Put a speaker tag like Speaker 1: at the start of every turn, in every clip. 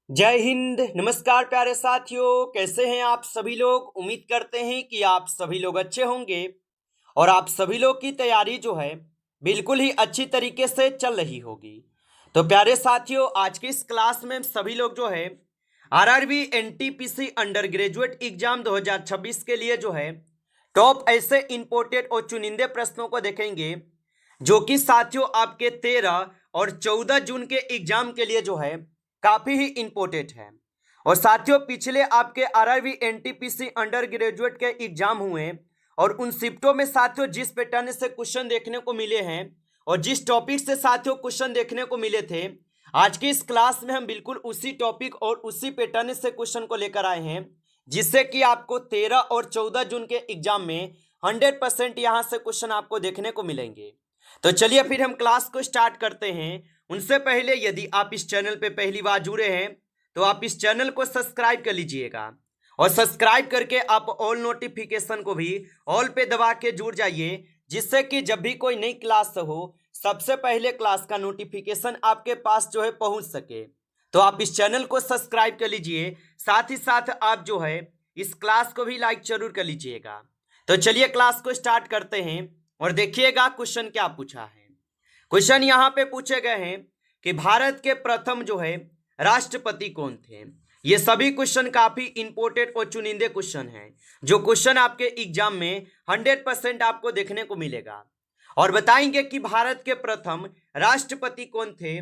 Speaker 1: जय हिंद। नमस्कार प्यारे साथियों, कैसे हैं आप सभी लोग। उम्मीद करते हैं कि आप सभी लोग अच्छे होंगे और आप सभी लोग की तैयारी जो है बिल्कुल ही अच्छी तरीके से चल रही होगी। तो प्यारे साथियों, आज की इस क्लास में हम सभी लोग जो है RRB NTPC under graduate exam 2026 के लिए जो है टॉप ऐसे इंपोर्टेड और चुनिंदे प्रश्नों को देखेंगे जो कि साथियों आपके 13 और 14 जून के एग्जाम के लिए जो है काफी ही इंपॉर्टेंट है। और साथियों, पिछले आपके आरआरबी एनटीपीसी अंडर ग्रेजुएट के एग्जाम हुए और उन शिफ्टों में साथियों जिस पैटर्न से क्वेश्चन देखने को मिले हैं और जिस टॉपिक से साथियों क्वेश्चन देखने को मिले थे, आज की इस क्लास में हम बिल्कुल उसी टॉपिक और उसी पैटर्न से क्वेश्चन को लेकर आए हैं, जिससे कि आपको 13 और 14 जून के एग्जाम में 100% यहां से क्वेश्चन आपको देखने को मिलेंगे। तो चलिए फिर हम क्लास को स्टार्ट करते हैं। उनसे पहले यदि आप इस चैनल पे पहली बार जुड़े हैं तो आप इस चैनल को सब्सक्राइब कर लीजिएगा और सब्सक्राइब करके आप ऑल नोटिफिकेशन को भी ऑल पे दबा के जुड़ जाइए, जिससे कि जब भी कोई नई क्लास हो सबसे पहले क्लास का नोटिफिकेशन आपके पास जो है पहुंच सके। तो आप इस चैनल को सब्सक्राइब कर लीजिए, साथ ही साथ आप जो है इस क्लास को भी लाइक जरूर कर लीजिएगा। तो चलिए क्लास को स्टार्ट करते हैं और देखिएगा क्वेश्चन क्या पूछा है। क्वेश्चन यहाँ पे पूछे गए हैं कि भारत के प्रथम जो है राष्ट्रपति कौन थे। ये सभी क्वेश्चन काफी इंपोर्टेंट और चुनिंदे क्वेश्चन हैं, जो क्वेश्चन आपके एग्जाम में 100% आपको देखने को मिलेगा। और बताएंगे कि भारत के प्रथम राष्ट्रपति कौन थे।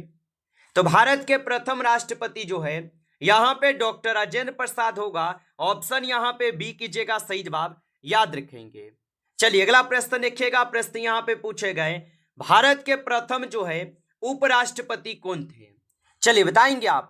Speaker 1: तो भारत के प्रथम राष्ट्रपति जो है यहाँ पे डॉक्टर राजेंद्र प्रसाद होगा। ऑप्शन यहाँ पे बी कीजिएगा, सही जवाब याद रखेंगे। चलिए अगला प्रश्न देखिएगा। प्रश्न यहाँ पे पूछे गए, भारत के प्रथम जो है उपराष्ट्रपति कौन थे। चलिए बताएंगे आप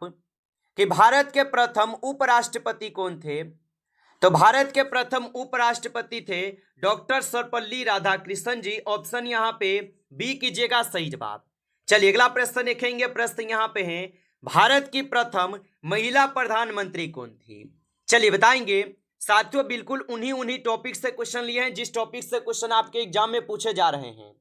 Speaker 1: कि भारत के प्रथम उपराष्ट्रपति कौन थे। तो भारत के प्रथम उपराष्ट्रपति थे डॉक्टर सर्वपल्ली राधाकृष्णन जी। ऑप्शन यहाँ पे बी कीजिएगा, सही जवाब। चलिए अगला प्रश्न देखेंगे। प्रश्न यहाँ पे है, भारत की प्रथम महिला प्रधानमंत्री कौन थी। चलिए बताएंगे। साथियों बिल्कुल उन्हीं उन्हीं टॉपिक से क्वेश्चन लिए हैं जिस टॉपिक से क्वेश्चन आपके एग्जाम में पूछे जा रहे हैं।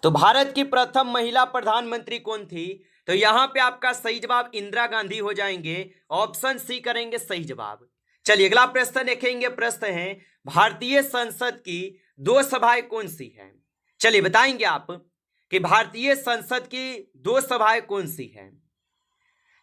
Speaker 1: तो भारत की प्रथम महिला प्रधानमंत्री कौन थी। तो यहां पे आपका सही जवाब इंदिरा गांधी हो जाएंगे। ऑप्शन सी करेंगे सही जवाब। चलिए अगला प्रश्न देखेंगे। प्रश्न है, भारतीय संसद की दो सभाएं कौन सी हैं। चलिए बताएंगे आप कि भारतीय संसद की दो सभाएं कौन सी हैं।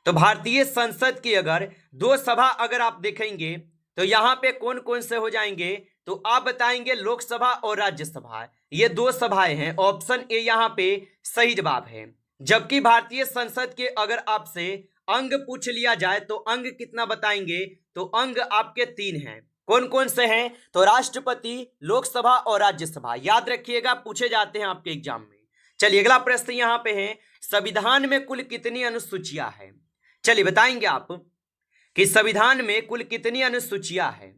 Speaker 1: तो भारतीय संसद की अगर दो सभा अगर आप देखेंगे तो यहां पे कौन कौन से हो जाएंगे, तो आप बताएंगे लोकसभा और राज्यसभा, ये दो सभाएं हैं। ऑप्शन ए यहां पे सही जवाब है। जबकि भारतीय संसद के अगर आपसे अंग पूछ लिया जाए तो अंग कितना बताएंगे, तो अंग आपके 3 हैं। कौन कौन से हैं, तो राष्ट्रपति, लोकसभा और राज्यसभा, याद रखिएगा, पूछे जाते हैं आपके एग्जाम में। चलिए अगला प्रश्न यहां पे है, संविधान में कुल कितनी अनुसूचियां हैं। चलिए बताएंगे आप कि संविधान में कुल कितनी अनुसूचियां हैं।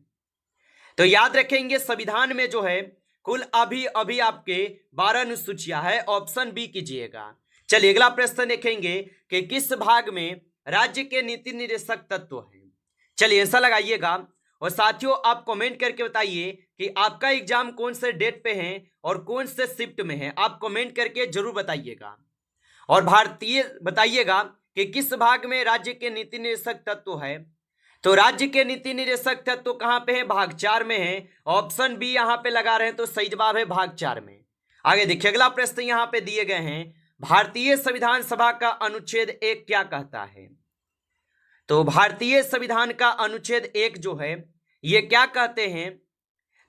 Speaker 1: तो याद रखेंगे संविधान में जो है कुल अभी अभी आपके 12 अनुसूचियां है। ऑप्शन बी कीजिएगा। चलिए अगला प्रश्न देखेंगे कि किस भाग में राज्य के नीति निर्देशक तत्व हैं। चलिए ऐसा लगाइएगा और साथियों आप कमेंट करके बताइए कि आपका एग्जाम कौन से डेट पे है और कौन से शिफ्ट में है। आप कमेंट करके जरूर बताइएगा और भारतीय बताइएगा कि किस भाग में राज्य के नीति निर्देशक तत्व है। तो राज्य के नीति निर्देशक तत्व कहां पे है, भाग 4 में है। ऑप्शन बी यहां पे लगा रहे हैं तो सही जवाब है भाग 4 में। आगे देखिए अगला प्रश्न यहां पे दिए गए हैं, भारतीय संविधान सभा का अनुच्छेद 1 क्या कहता है। तो भारतीय संविधान का अनुच्छेद 1 जो है ये क्या कहते हैं।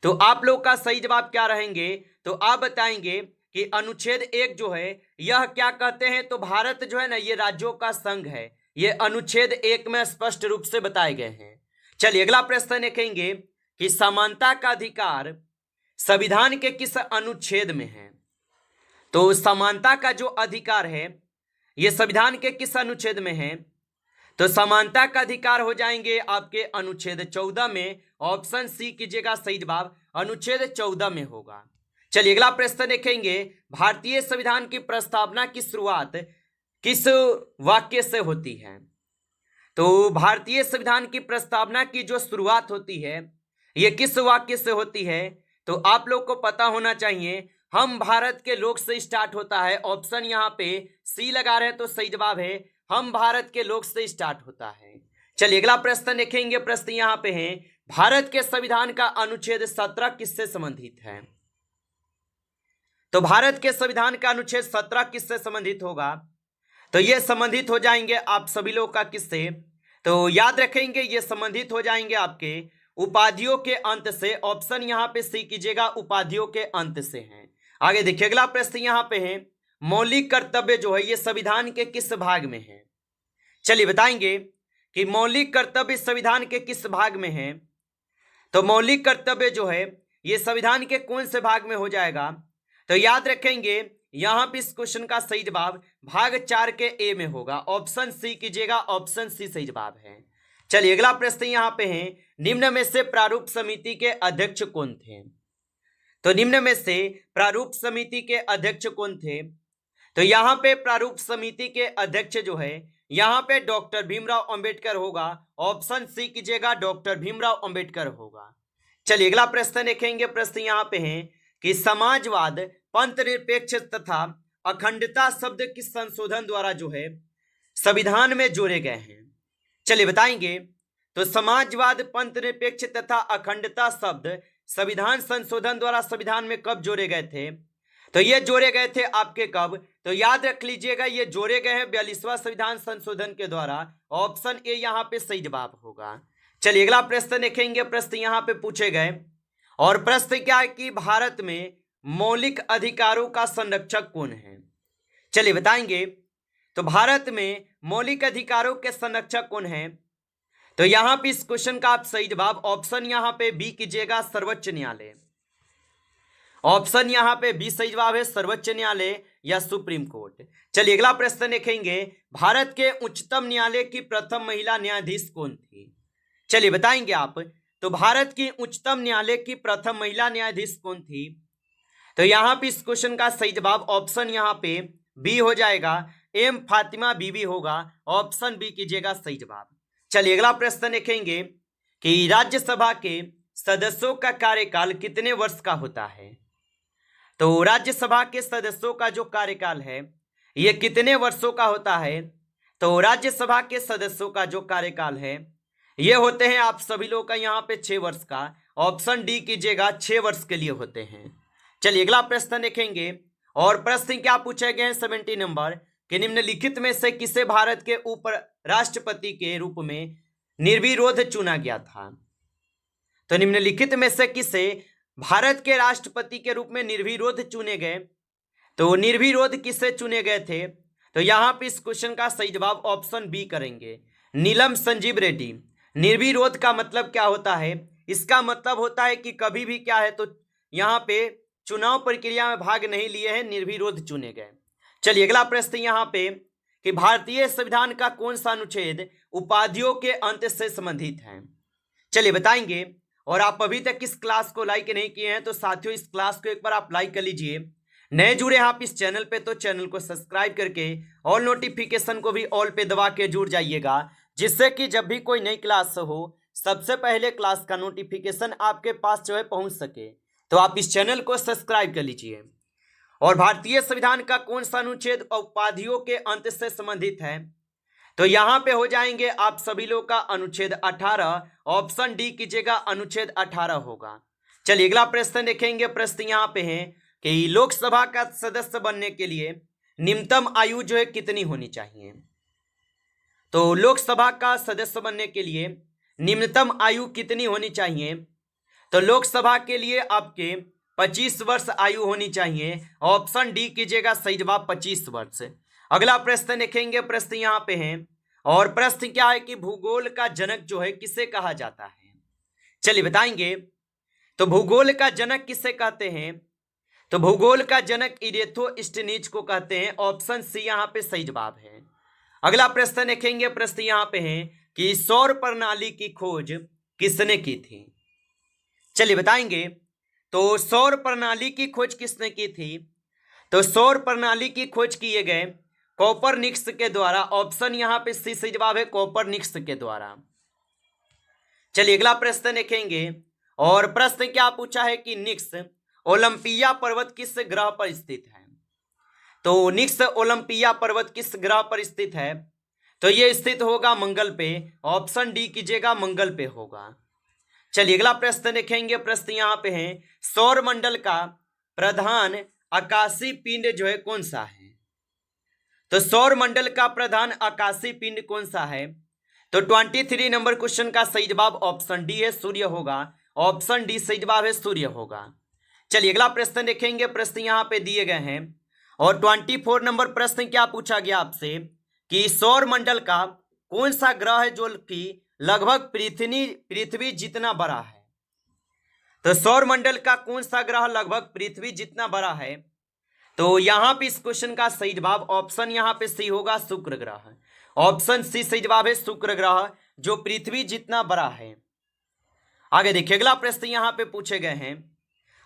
Speaker 1: तो आप लोग का सही जवाब क्या रहेंगे, तो आप बताएंगे कि अनुच्छेद 1 जो है यह क्या कहते हैं। तो भारत जो है ना ये राज्यों का संघ है, ये अनुच्छेद 1 में स्पष्ट रूप से बताए गए हैं। चलिए अगला प्रश्न देखेंगे कि समानता का अधिकार संविधान के किस अनुच्छेद में है। तो समानता का जो अधिकार है ये संविधान के किस अनुच्छेद में है। तो समानता का अधिकार हो जाएंगे आपके अनुच्छेद 14 में। ऑप्शन सी कीजिएगा, सही जवाब अनुच्छेद 14 में होगा। चलिए अगला प्रश्न देखेंगे, भारतीय संविधान की प्रस्तावना की शुरुआत किस वाक्य से होती है। तो भारतीय संविधान की प्रस्तावना की जो शुरुआत होती है ये किस वाक्य से होती है। तो आप लोग को पता होना चाहिए, हम भारत के लोग से स्टार्ट होता है। ऑप्शन यहाँ पे सी लगा रहे हैं तो सही जवाब है हम भारत के लोग से स्टार्ट होता है। चलिए अगला प्रश्न देखेंगे। प्रश्न यहाँ पे है, भारत के संविधान का अनुच्छेद 17 किससे संबंधित है? तो भारत के संविधान का अनुच्छेद 17 किससे संबंधित होगा? तो ये संबंधित हो जाएंगे आप सभी लोग का किससे? तो याद रखेंगे ये संबंधित हो जाएंगे आपके उपाधियों के अंत से। ऑप्शन यहाँ पे सी कीजिएगा, उपाधियों के अंत से हैं। आगे देखिए अगला प्रश्न यहाँ पे है, मौलिक कर्तव्य जो है ये संविधान के किस भाग में है? चलिए बताएंगे कि मौलिक कर्तव्य संविधान के किस भाग में है। तो मौलिक कर्तव्य जो है ये संविधान के कौन से भाग में हो जाएगा? तो याद रखेंगे यहां पे इस क्वेश्चन का सही जवाब भाग 4 के ए में होगा। ऑप्शन सी कीजिएगा, ऑप्शन सी सही जवाब है। चलिए अगला प्रश्न यहां पे है, निम्न में से प्रारूप समिति के अध्यक्ष कौन थे? तो निम्न में से प्रारूप समिति के अध्यक्ष कौन थे? तो यहाँ पे प्रारूप समिति के अध्यक्ष जो है यहाँ पे डॉक्टर भीमराव अंबेडकर होगा। ऑप्शन सी कीजिएगा, डॉक्टर भीमराव अंबेडकर होगा। चलिए अगला प्रश्न देखेंगे। प्रश्न यहाँ पे है कि समाजवाद, पंथ निरपेक्ष तथा अखंडता शब्द किस संशोधन द्वारा जो है संविधान में जोड़े गए हैं? चलिए बताएंगे। तो समाजवाद, पंथ निरपेक्ष तथा अखंडता शब्द संविधान संशोधन द्वारा संविधान में कब जोड़े गए थे? तो ये जोड़े गए थे आपके कब? तो याद रख लीजिएगा ये जोड़े गए हैं 42वां संविधान संशोधन के द्वारा। ऑप्शन ए यहाँ पे सही जवाब होगा। चलिए अगला प्रश्न देखेंगे। प्रश्न यहाँ पे पूछे गए और प्रश्न क्या है कि भारत में मौलिक अधिकारों का संरक्षक कौन है? चलिए बताएंगे। तो भारत में मौलिक अधिकारों के संरक्षक कौन है? तो यहाँ पे इस क्वेश्चन का आप सही जवाब ऑप्शन यहाँ पे बी कीजिएगा, सर्वोच्च न्यायालय। ऑप्शन यहाँ पे बी सही जवाब है, सर्वोच्च न्यायालय या सुप्रीम कोर्ट। चलिए अगला प्रश्न देखेंगे, भारत के उच्चतम न्यायालय की प्रथम महिला न्यायाधीश कौन थी? चलिए बताएंगे आप। तो भारत की उच्चतम न्यायालय की प्रथम महिला न्यायाधीश कौन थी? तो यहाँ पे इस क्वेश्चन का सही जवाब ऑप्शन यहाँ पे बी हो जाएगा, एम फातिमा बीबी होगा। ऑप्शन बी कीजिएगा सही जवाब। चलिए अगला प्रश्न देखेंगे कि राज्यसभा के सदस्यों का कार्यकाल कितने वर्ष का होता है? तो राज्यसभा के सदस्यों का जो कार्यकाल है ये कितने वर्षों का होता है? तो राज्यसभा के सदस्यों का जो कार्यकाल है ये होते हैं आप सभी लोग का यहाँ पे 6 वर्ष का। ऑप्शन डी कीजिएगा, 6 वर्ष के लिए होते हैं। चलिए अगला प्रश्न देखेंगे और प्रश्न क्या पूछे गए हैं 70 नंबर कि निम्नलिखित में से किसे भारत के उप राष्ट्रपति के रूप में निर्विरोध चुना गया था? तो निम्नलिखित में से किसे भारत के राष्ट्रपति के रूप में निर्विरोध चुने गए? तो निर्विरोध किससे चुने गए थे? तो यहाँ पे इस क्वेश्चन का सही जवाब ऑप्शन बी करेंगे, नीलम संजीव रेड्डी। निर्विरोध का मतलब क्या होता है? इसका मतलब होता है कि कभी भी क्या है तो यहाँ पे चुनाव प्रक्रिया में भाग नहीं लिए हैं, निर्विरोध चुने गए। चलिए अगला प्रश्न यहाँ पे कि भारतीय संविधान का कौन सा अनुच्छेद उपाधियों के अंत से संबंधित है? चलिए बताएंगे। और आप अभी तक इस क्लास को लाइक नहीं किए हैं तो साथियों इस क्लास को एक बार आप लाइक कर लीजिए। नए जुड़े हैं आप इस चैनल पे तो चैनल को सब्सक्राइब करके ऑल नोटिफिकेशन को भी ऑल पे दबा के जुड़ जाइएगा, जिससे कि जब भी कोई नई क्लास हो सबसे पहले क्लास का नोटिफिकेशन आपके पास जो है पहुंच सके। तो आप इस चैनल को सब्सक्राइब कर लीजिए। और भारतीय संविधान का कौन सा अनुच्छेद उपाधियों के अंत से संबंधित है? तो यहाँ पे हो जाएंगे आप सभी लोग का अनुच्छेद 18। ऑप्शन डी कीजिएगा, अनुच्छेद 18 होगा। चलिए अगला प्रश्न देखेंगे। प्रश्न यहाँ पे है कि लोकसभा का सदस्य बनने के लिए न्यूनतम आयु जो है कितनी होनी चाहिए? तो लोकसभा का सदस्य बनने के लिए न्यूनतम आयु कितनी होनी चाहिए? तो लोकसभा के लिए आपके 25 वर्ष आयु होनी चाहिए। ऑप्शन डी कीजिएगा सही जवाब, 25 वर्ष। अगला प्रश्न देखेंगे। प्रश्न यहाँ पे है और प्रश्न क्या है कि भूगोल का जनक जो है किसे कहा जाता है? चलिए बताएंगे। तो भूगोल का जनक किसे कहते हैं? तो भूगोल का जनक इरेथोस्थिनीज को कहते हैं। ऑप्शन सी यहाँ पे सही जवाब है। अगला प्रश्न देखेंगे। प्रश्न यहाँ पे है कि सौर प्रणाली की खोज किसने की थी? चलिए बताएंगे। तो सौर प्रणाली की खोज किसने की थी? तो सौर प्रणाली की खोज किए गए कोपरनिकस के द्वारा। ऑप्शन यहाँ पे सी सही जवाब है, कोपरनिकस के द्वारा। चलिए अगला प्रश्न देखेंगे और प्रश्न क्या पूछा है कि निक्स ओलंपिया पर्वत किस ग्रह पर स्थित है? तो निक्स ओलंपिया पर्वत किस ग्रह पर स्थित है? तो ये स्थित होगा मंगल पे, ऑप्शन डी कीजिएगा मंगल पे होगा। चलिए अगला प्रश्न देखेंगे। प्रश्न यहाँ पे है, सौर मंडल का प्रधान आकाशीय पिंड जो है कौन सा है? तो सौर मंडल का प्रधान आकाशीय पिंड कौन सा है? तो 23 नंबर क्वेश्चन का सही जवाब ऑप्शन डी है, सूर्य होगा। ऑप्शन डी सही जवाब है, सूर्य होगा। चलिए अगला प्रश्न देखेंगे। प्रश्न यहाँ पे दिए गए हैं और 24 नंबर प्रश्न क्या पूछा गया आपसे कि सौर मंडल का कौन सा ग्रह है जो कि लगभग पृथ्वी जितना बड़ा है? तो सौर मंडल का कौन सा ग्रह लगभग पृथ्वी जितना बड़ा है? तो यहाँ पे इस क्वेश्चन का सही जवाब ऑप्शन यहाँ पे सी होगा, शुक्र ग्रह। ऑप्शन सी सही जवाब है, शुक्र ग्रह जो पृथ्वी जितना बड़ा है। आगे देखिए अगला प्रश्न यहाँ पे पूछे गए हैं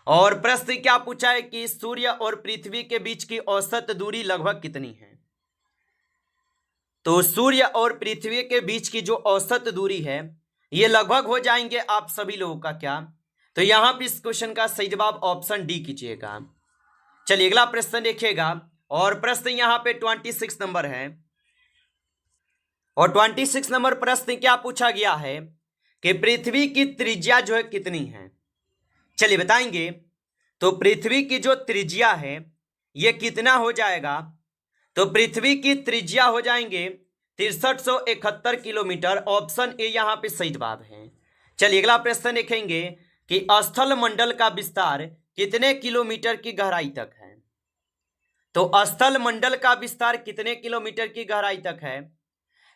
Speaker 1: और प्रश्न क्या पूछा है कि सूर्य और पृथ्वी के बीच की औसत दूरी लगभग कितनी है? तो सूर्य और पृथ्वी के बीच की जो औसत दूरी है ये लगभग हो जाएंगे आप सभी लोगों का क्या? तो यहाँ पे इस क्वेश्चन का सही जवाब ऑप्शन डी कीजिएगा। चलिए अगला प्रश्न देखिएगा और प्रश्न यहाँ पे 26 नंबर है और 26 नंबर प्रश्न क्या पूछा गया है कि पृथ्वी की त्रिज्या जो है कितनी है? चलिए बताएंगे। तो पृथ्वी की जो त्रिज्या है ये कितना हो जाएगा? तो पृथ्वी की त्रिज्या हो जाएंगे 6371 किलोमीटर। ऑप्शन ए यहाँ पे सही जवाब है। चलिए अगला प्रश्न देखेंगे कि स्थल मंडल का विस्तार कितने किलोमीटर की गहराई तक है? तो स्थल मंडल का विस्तार कितने किलोमीटर की गहराई तक है?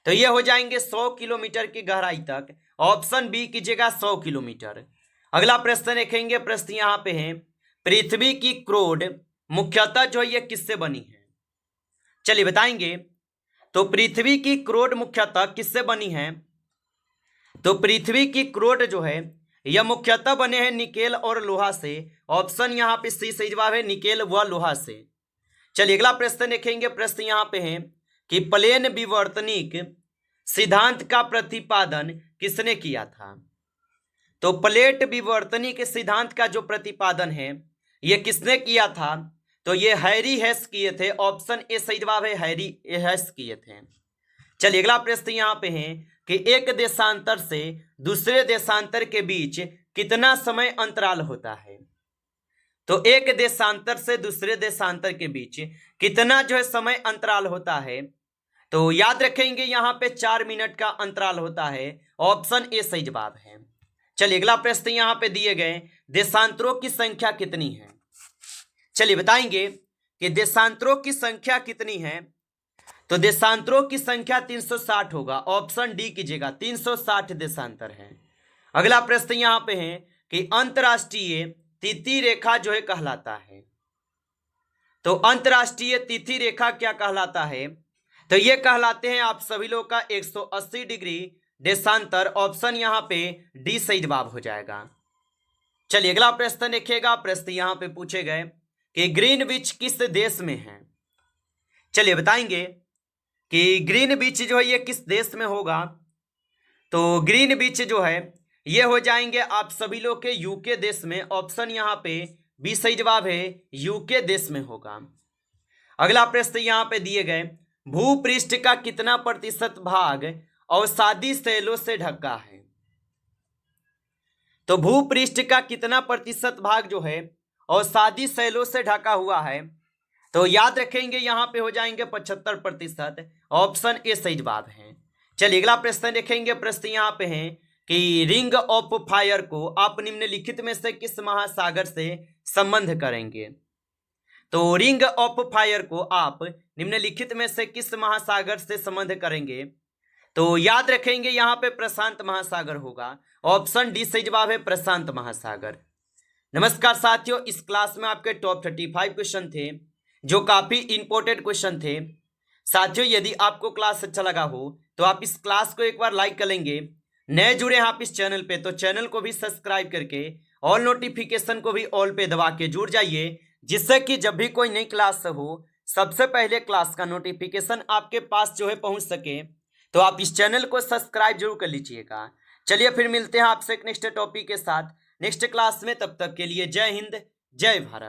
Speaker 1: तो ये हो जाएंगे 100 किलोमीटर की गहराई तक। ऑप्शन बी कीजिएगा 100 किलोमीटर। अगला प्रश्न देखेंगे। प्रश्न यहाँ पे है, पृथ्वी की क्रोड मुख्यतः जो है ये किससे बनी है? चलिए बताएंगे। तो पृथ्वी की क्रोड मुख्यतः किससे बनी है? तो पृथ्वी की क्रोड जो है यह मुख्यतः बने हैं निकेल और लोहा से। ऑप्शन यहाँ पे सी सही जवाब है, निकेल व लोहा से। चलिए अगला प्रश्न देखेंगे। प्रश्न यहाँ पे है कि प्लेन विवर्तनिक सिद्धांत का प्रतिपादन किसने किया था? तो प्लेट विवर्तनिक सिद्धांत का जो प्रतिपादन है ये किसने किया था? तो ये हैरी हेस किए थे। ऑप्शन ए सही जवाब है, हैरी हेस किए थे। चलिए अगला प्रश्न यहाँ पे है कि एक देशांतर से दूसरे देशांतर के बीच कितना समय अंतराल होता है? तो एक देशांतर से दूसरे देशांतर के बीच कितना जो है समय अंतराल होता है? तो याद रखेंगे यहाँ पे 4 मिनट का अंतराल होता है। ऑप्शन ए सही जवाब है। चलिए अगला प्रश्न यहाँ पे दिए गए, देशांतरों की संख्या कितनी है? चलिए बताएंगे कि देशांतरों की संख्या कितनी है। तो देशांतरों की संख्या 360 होगा। ऑप्शन डी कीजिएगा, 360 देशांतर है। अगला प्रश्न यहाँ पे है कि अंतरराष्ट्रीय तिथि रेखा जो है कहलाता है। तो अंतरराष्ट्रीय तिथि रेखा क्या कहलाता है? तो ये कहलाते हैं आप सभी लोग का 180 डिग्री देशांतर। ऑप्शन यहाँ पे डी सही जवाब हो जाएगा। चलिए अगला प्रश्न देखिएगा। प्रश्न यहाँ पे पूछे गए कि ग्रीनविच किस देश में है? चलिए बताएंगे कि ग्रीनविच जो है ये किस देश में होगा। तो ग्रीनविच जो है ये हो जाएंगे आप सभी लोग के यूके देश में। ऑप्शन यहाँ पे बी सही जवाब है, यूके देश में होगा। अगला प्रश्न यहाँ पे दिए गए, भूपृष्ठ का कितना प्रतिशत भाग अवसादी शैलों से ढका है? तो भूपृष्ठ का कितना प्रतिशत भाग जो है अवसादी शैलों से ढका हुआ है? तो याद रखेंगे यहाँ पे हो जाएंगे 75%। ऑप्शन ए सही जवाब है। चलिए अगला प्रश्न देखेंगे। प्रश्न यहाँ पे है कि रिंग ऑफ फायर को आप निम्नलिखित में से किस महासागर से संबंध करेंगे? तो रिंग ऑफ फायर को आप निम्नलिखित में से किस महासागर से संबंध करेंगे? तो याद रखेंगे यहाँ पे प्रशांत महासागर होगा। ऑप्शन डी सही जवाब है, प्रशांत महासागर। नमस्कार साथियों, इस क्लास में आपके टॉप 35 क्वेश्चन थे जो काफी इंपॉर्टेंट क्वेश्चन थे। साथियों यदि आपको क्लास अच्छा लगा हो तो आप इस क्लास को एक बार लाइक कर लेंगे। नए जुड़े हैं आप इस चैनल पे तो चैनल को भी सब्सक्राइब करके ऑल नोटिफिकेशन को भी ऑल पे दबा के जुड़ जाइए, जिससे कि जब भी कोई नई क्लास हो सबसे पहले क्लास का नोटिफिकेशन आपके पास जो है पहुंच सके। तो आप इस चैनल को सब्सक्राइब जरूर कर लीजिएगा। चलिए फिर मिलते हैं आपसे एक नेक्स्ट टॉपिक के साथ नेक्स्ट क्लास में। तब तक के लिए जय हिंद, जय भारत।